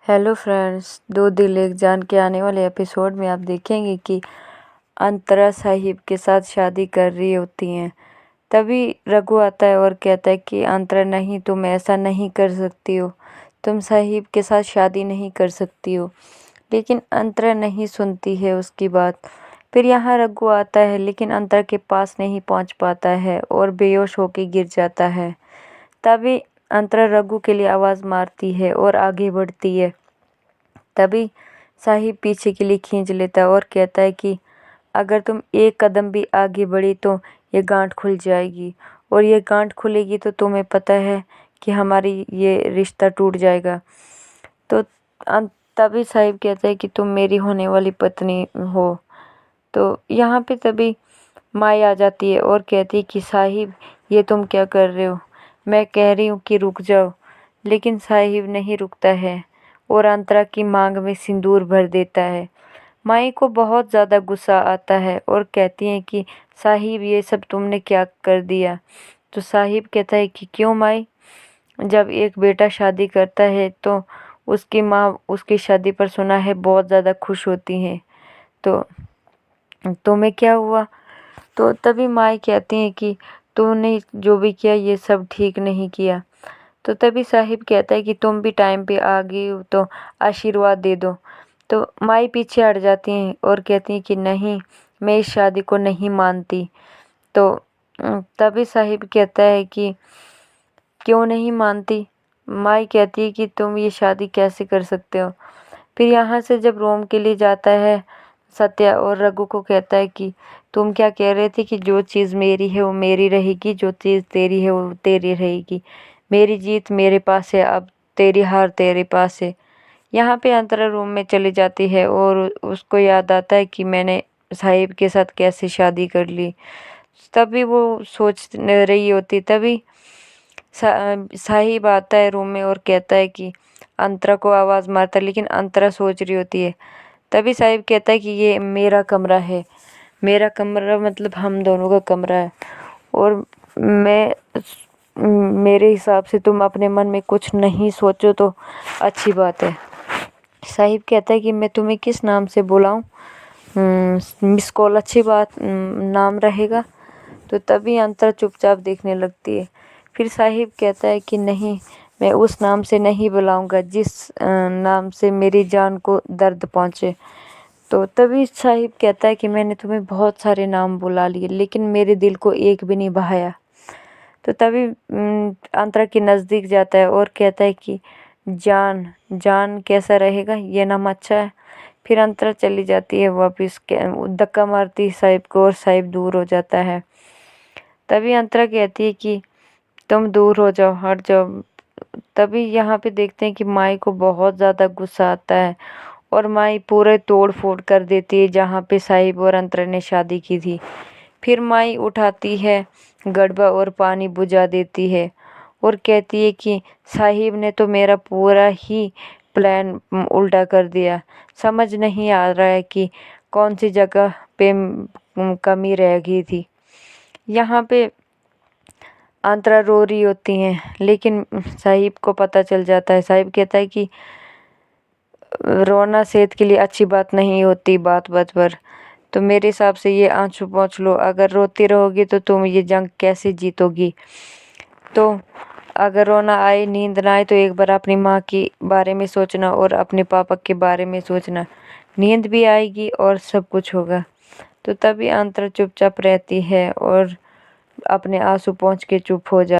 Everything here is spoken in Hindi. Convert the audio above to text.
हेलो फ्रेंड्स, दो दिल एक जान के आने वाले एपिसोड में आप देखेंगे कि अंतरा साहिब के साथ शादी कर रही होती हैं। तभी रघु आता है और कहता है कि अंतरा नहीं, तुम ऐसा नहीं कर सकती हो, तुम साहिब के साथ शादी नहीं कर सकती हो। लेकिन अंतरा नहीं सुनती है उसकी बात। फिर यहाँ रघु आता है लेकिन अंतरा के पास नहीं पहुँच पाता है और बेहोश होकर गिर जाता है। तभी अंतरा रघु के लिए आवाज़ मारती है और आगे बढ़ती है। तभी साहिब पीछे के लिए खींच लेता है और कहता है कि अगर तुम एक कदम भी आगे बढ़ी तो ये गांठ खुल जाएगी, और ये गांठ खुलेगी तो तुम्हें पता है कि हमारी ये रिश्ता टूट जाएगा। तो तभी साहिब कहता है कि तुम मेरी होने वाली पत्नी हो। तो यहाँ पे तभी माई आ जाती है और कहती है कि साहिब, ये तुम क्या कर रहे हो, मैं कह रही हूँ कि रुक जाओ। लेकिन साहिब नहीं रुकता है और अंतरा की मांग में सिंदूर भर देता है। माई को बहुत ज़्यादा गुस्सा आता है और कहती हैं कि साहिब, ये सब तुमने क्या कर दिया। तो साहिब कहता है कि क्यों माई, जब एक बेटा शादी करता है तो उसकी माँ उसकी शादी पर सुना है बहुत ज़्यादा खुश होती हैं, तो तुम्हें क्या हुआ। तो तभी माई कहती हैं कि तूने जो भी किया ये सब ठीक नहीं किया। तो तभी साहिब कहता है कि तुम भी टाइम पे आ गई हो तो आशीर्वाद दे दो। तो माई पीछे हट जाती हैं और कहती हैं कि नहीं, मैं इस शादी को नहीं मानती। तो तभी साहिब कहता है कि क्यों नहीं मानती। माई कहती है कि तुम ये शादी कैसे कर सकते हो। फिर यहाँ से जब रोम के लिए जाता है, सत्या और रघु को कहता है कि तुम क्या कह रहे थे कि जो चीज़ मेरी है वो मेरी रहेगी, जो चीज़ तेरी है वो तेरी रहेगी। मेरी जीत मेरे पास है, अब तेरी हार तेरे पास है। यहाँ पे अंतरा रूम में चली जाती है और उसको याद आता है कि मैंने साहिब के साथ कैसे शादी कर ली। तभी वो सोच रही होती, तभी साहिब आता है रूम में और कहता है कि अंतरा को आवाज़ मारता है, लेकिन अंतरा सोच रही होती है। तभी साहिब कहता है कि ये मेरा कमरा है, मेरा कमरा मतलब हम दोनों का कमरा है, और मेरे हिसाब से तुम अपने मन में कुछ नहीं सोचो तो अच्छी बात है। साहिब कहता है कि मैं तुम्हें किस नाम से बुलाऊं, मिस कॉल अच्छी बात नाम रहेगा। तो तभी अंतरा चुपचाप देखने लगती है। फिर साहिब कहता है कि नहीं, मैं उस नाम से नहीं बुलाऊंगा जिस नाम से मेरी जान को दर्द पहुँचे। तो तभी साहिब कहता है कि मैंने तुम्हें बहुत सारे नाम बुला लिए लेकिन मेरे दिल को एक भी नहीं बहाया। तो तभी अंतरा के नज़दीक जाता है और कहता है कि जान जान कैसा रहेगा, ये नाम अच्छा है। फिर अंतरा चली जाती है वापस, धक्का मारती है साहिब को और साहिब दूर हो जाता है। तभी अंतरा कहती है कि तुम दूर हो जाओ, हट जाओ। तभी यहाँ पे देखते हैं कि माई को बहुत ज़्यादा गुस्सा आता है और माई पूरे तोड़ फोड़ कर देती है जहाँ पे साहिब और अंतरा ने शादी की थी। फिर माई उठाती है गड़बा और पानी बुझा देती है और कहती है कि साहिब ने तो मेरा पूरा ही प्लान उल्टा कर दिया। समझ नहीं आ रहा है कि कौन सी जगह पे कमी रह गई थी। यहाँ पे अंतरा रो रही होती हैं लेकिन साहिब को पता चल जाता है। साहिब कहता है कि रोना सेहत के लिए अच्छी बात नहीं होती बात बात पर। तो मेरे हिसाब से ये आंसू पोंछ लो, अगर रोती रहोगी तो तुम ये जंग कैसे जीतोगी। तो अगर रोना आए, नींद ना आए तो एक बार अपनी माँ के बारे में सोचना और अपने पापा के बारे में सोचना, नींद भी आएगी और सब कुछ होगा। तो तभी अंतरा चुपचाप रहती है और अपने आंसू पोंछ के चुप हो जा